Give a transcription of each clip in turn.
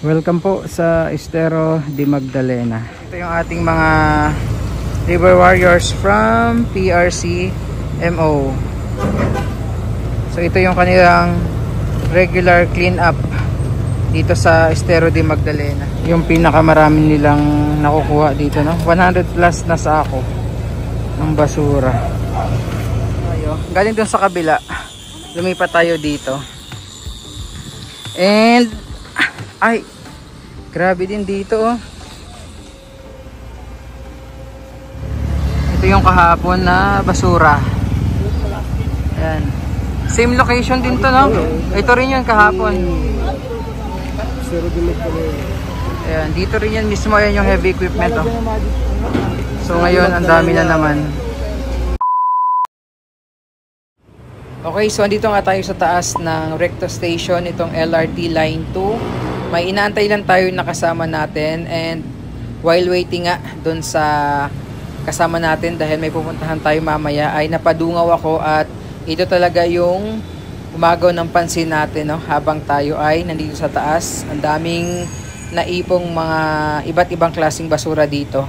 Welcome po sa Estero de Magdalena. Ito yung ating mga River Warriors from PRC MO. So ito yung kanilang regular clean up dito sa Estero de Magdalena. Yung pinakamarami nilang nakukuha dito, no? 100 plus na sako ng basura. Ayo, galing dun sa kabila. Lumipat tayo dito. And ay, grabe din dito, oh. Ito yung kahapon na basura. Ayan. Same location din to, no? Ito rin yung kahapon. Ayan, dito rin yan mismo. Ayan yung heavy equipment, oh. So ngayon, ang dami na naman. Okay, so andito nga tayo sa taas ng Recto Station, itong LRT Line 2. May inaantay lang tayo na kasama natin, and while waiting nga doon sa kasama natin dahil may pupuntahan tayo mamaya, ay napadungaw ako at ito talaga yung umagaw ng pansin natin, no? Habang tayo ay nandito sa taas. Ang daming naipong mga iba't ibang klaseng basura dito.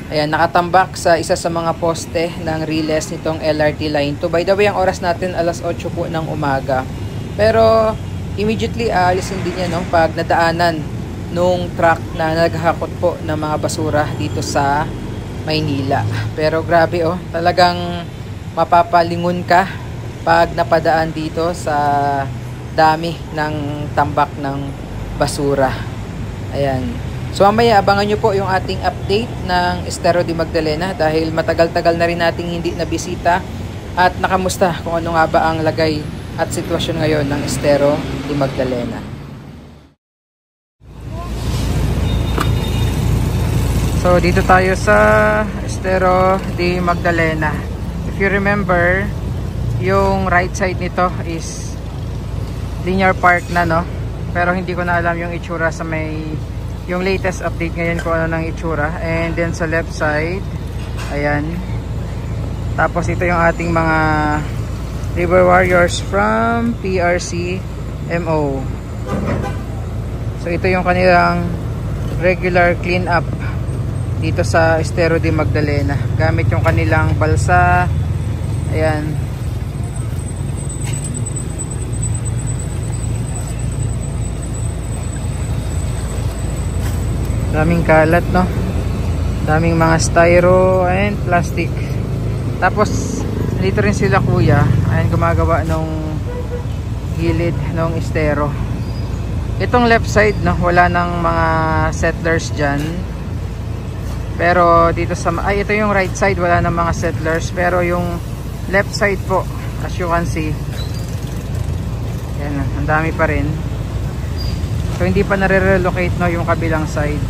Ayan, nakatambak sa isa sa mga poste ng riles nitong LRT Line 2. By the way, ang oras natin alas 8 po ng umaga. Pero immediately aalisin din yan, no, pag nadaanan nung truck na naghahakot po ng mga basura dito sa Maynila. Pero grabe, oh, talagang mapapalingon ka pag napadaan dito sa dami ng tambak ng basura. Ayan. So mamaya abangan nyo po yung ating update ng Estero de Magdalena dahil matagal-tagal na rin nating hindi nabisita at nakamusta kung ano nga ba ang lagay at sitwasyon ngayon ng Estero de Magdalena. So dito tayo sa Estero de Magdalena. If you remember, yung right side nito is linear park na, no? Pero hindi ko na alam yung itsura sa may yung latest update ngayon kung ano ng itsura. And then sa left side, ayan. Tapos ito yung ating mga River Warriors from PRC MO. So ito yung kanilang regular clean up dito sa Estero de Magdalena. Gamit yung kanilang balsa. Ayan. Daming kalat, no? Daming mga styro and plastic. Tapos dito rin sila kuya, ayan, gumagawa nung gilid ng estero. Itong left side, no, wala nang mga settlers dyan. Pero dito sa, ay, ito yung right side, wala nang mga settlers. Pero yung left side po, as you can see, ayan, ang dami pa rin. So hindi pa nare-relocate, no, yung kabilang side.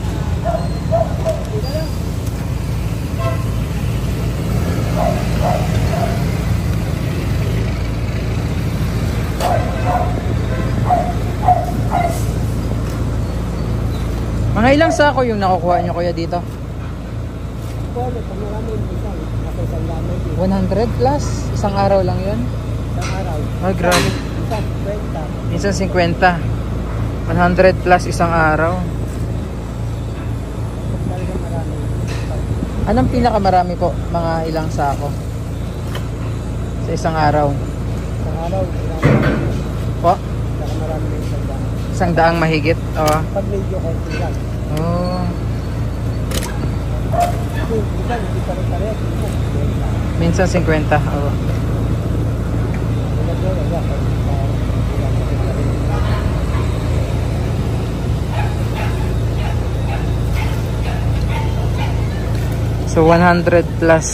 Mga ilang sako yung nakukuha nyo kuya dito? 100 plus? Isang araw lang yun? Isang araw. Oh, grabe. Minsan 50. 100 plus isang araw. Anong pinakamarami po? Mga ilang sako? Sa isang araw? Isang araw. Po? Pinakamarami na isang daan. Isang daang mahigit? Oo. Pag medyo konti lang. Oh. Minsan, hindi pa rin pareha. Minsan 50. Oo. So 100 plus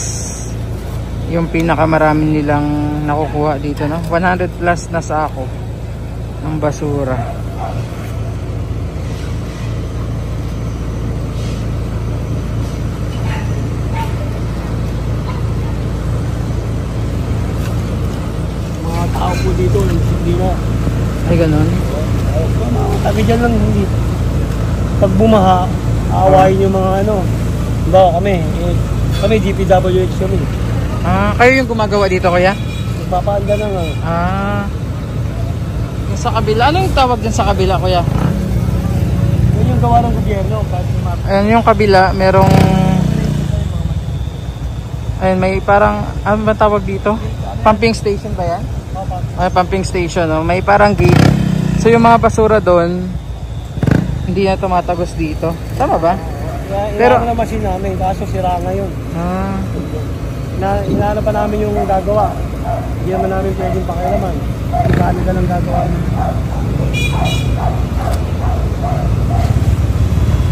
yung pinakamarami nilang nakukuha dito, no? 100 plus na sako ng basura. Mga tao po dito, hindi na. Ay, ganun? Tabi dyan lang, hindi. Pag bumaha, aawain yung mga ano. Bawa kami DPWH kami. Ah, kayo yung gumagawa dito kuya? Nagpapaanda na nga. Ah. Yung sa kabila, ano yung tawag din sa kabila kuya? yung gawa ng gobyerno. Ayan yung kabila, merong... Ayan, may parang... Ano ba tawag dito? Pumping station ba yan? Ay, pumping station, no? May parang gate. So yung mga basura doon, hindi na tumatagos dito. Tama ba? Pero na machine namin, kaso sira ngayon. Inaano pa namin yung gagawa. Hindi naman namin pwedeng pakialaman. Kali ka ng gagawa.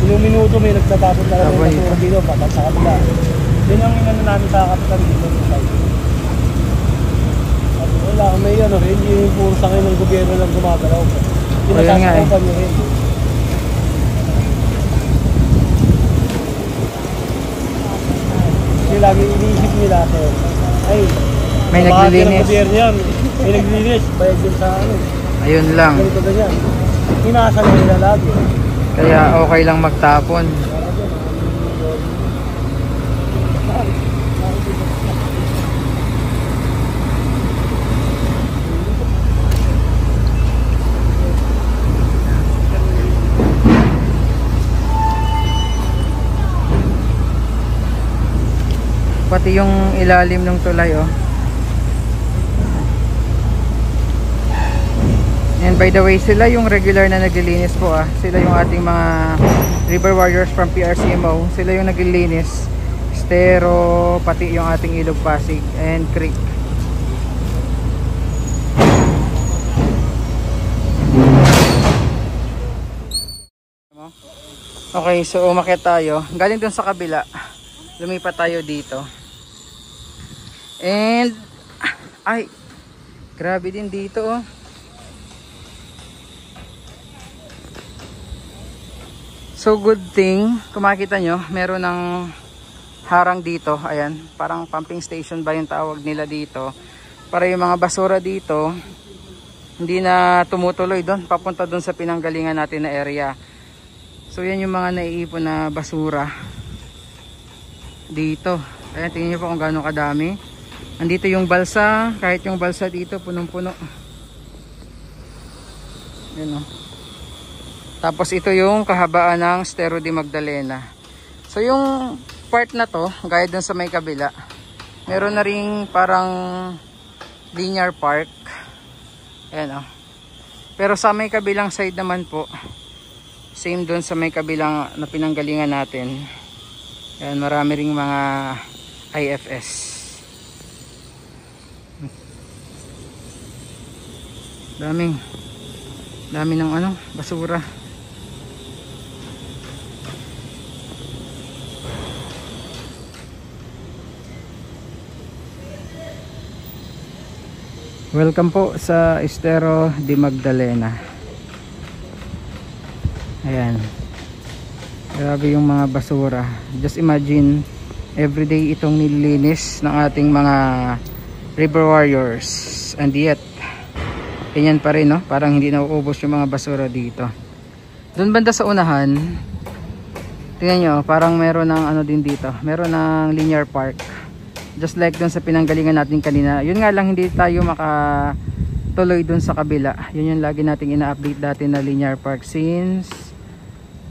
Minuto may nagtatapon talaga yung basura dito, babat sa kabila. Yun ang inano namin sa kapitan dito. At wala, may ano rin, hindi puro sa ngayon ng gobyerno lang gumagalaw. Pinasasakapan nyo rin. Kasi lagi iniisip nila, sir, ay, may naglilinis. May naglilinis, bayad yun sa ano. Ayun lang. Ganito ganyan. Hinasa na nila lagi. Kaya okay lang magtapon. Pati yung ilalim ng tulay, oh. And by the way, sila yung regular na naglilinis po, ah. Sila yung ating mga river warriors from PRCMO. Sila yung naglilinis. Estero, pati yung ating Ilog Pasig and Creek. Okay, so umakyat tayo. Galing dun sa kabila. Lumipat tayo dito. And ay, grabe din dito, oh. So good thing, kung makikita nyo, meron ng harang dito. Ayan, parang pumping station ba yung tawag nila dito. Para yung mga basura dito, hindi na tumutuloy doon, papunta doon sa pinanggalingan natin na area. So yan yung mga naiipon na basura dito. Ayan, tingnan nyo po kung gaano kadami. Andito yung balsa, kahit yung balsa dito punong-puno. Ayan, oh. Tapos ito yung kahabaan ng Estero de Magdalena. So yung part na to, gaya dun sa may kabila, meron na ring parang linear park. Ayan, oh. Pero sa may kabilang side naman po, same dun sa may kabilang na pinanggalingan natin. Ayan, marami ring mga IFS. Dami ng ano, basura. Welcome po sa Estero de Magdalena. Ayan. Grabe yung mga basura. Just imagine, everyday itong nililinis ng ating mga river warriors. And yet, ganyan pa rin, no? Parang hindi nauubos yung mga basura dito. Doon banda sa unahan, tingnan nyo, parang meron ng ano din dito. Meron ng linear park. Just like doon sa pinanggalingan natin kanina. Yun nga lang, hindi tayo makatuloy doon sa kabila. Yun yung lagi nating ina-update dati na linear park since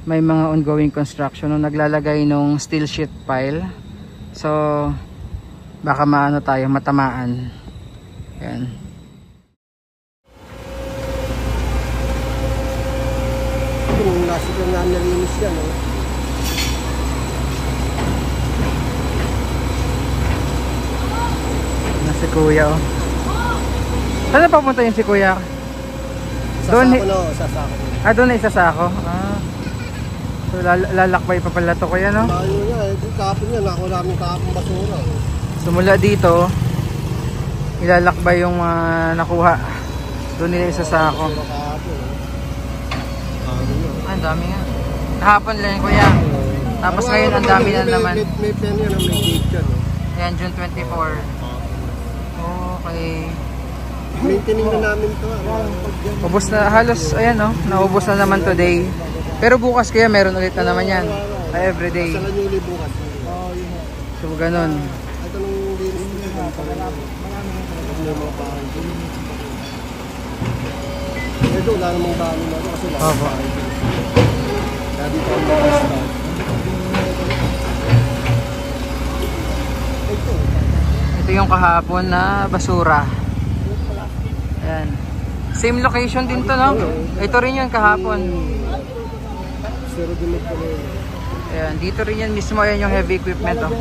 may mga ongoing construction nung naglalagay nung steel sheet pile. So baka maano tayo, matamaan. Yan. Yung last year na nalinis yan, no? Si kuya, oh. Saan na papunta yung si kuya? Doon, Sa sako. doon na isasako. So lalakbay pa pala to kuya, no? Tayo nga, kapon yan. Ako namin kapon basura. Sumula dito, ilalakbay yung nakuha. Doon nila isasako. Ang dami nga. Kahapon lang kuya. Tapos ngayon ang dami na naman. May pen yan, may gate yan. Ayan, June 24. Okay. Maintaining na namin ito. Ubos na halos, ayan, no? Naubos na naman today. Pero bukas kaya meron ulit na naman yan. Everyday. Sa Lanyuli bukas. So ganun. Ito nung linis nito. Ito, wala namang dami na ito kasi lahat. Opo. dito ang basta. Ito yung kahapon na basura. Ayan. Same location din to, no? Ito rin yung kahapon. Zero din pala yun. Ayan, dito rin yan mismo. Ayan yung heavy equipment, oh.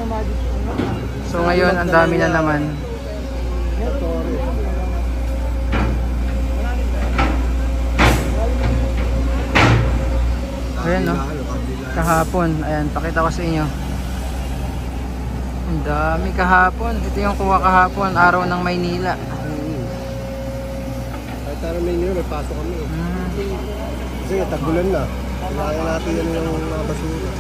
So ngayon, ang dami na naman. Ayan, no? Kahapon. Ayan, pakita ko sa inyo. Ang dami kahapon. Ito yung kuha kahapon, araw ng Maynila. Kahit tayo may nila, may pasok kami. Kasi tagulan na. Kailangan natin yan yung mga basura.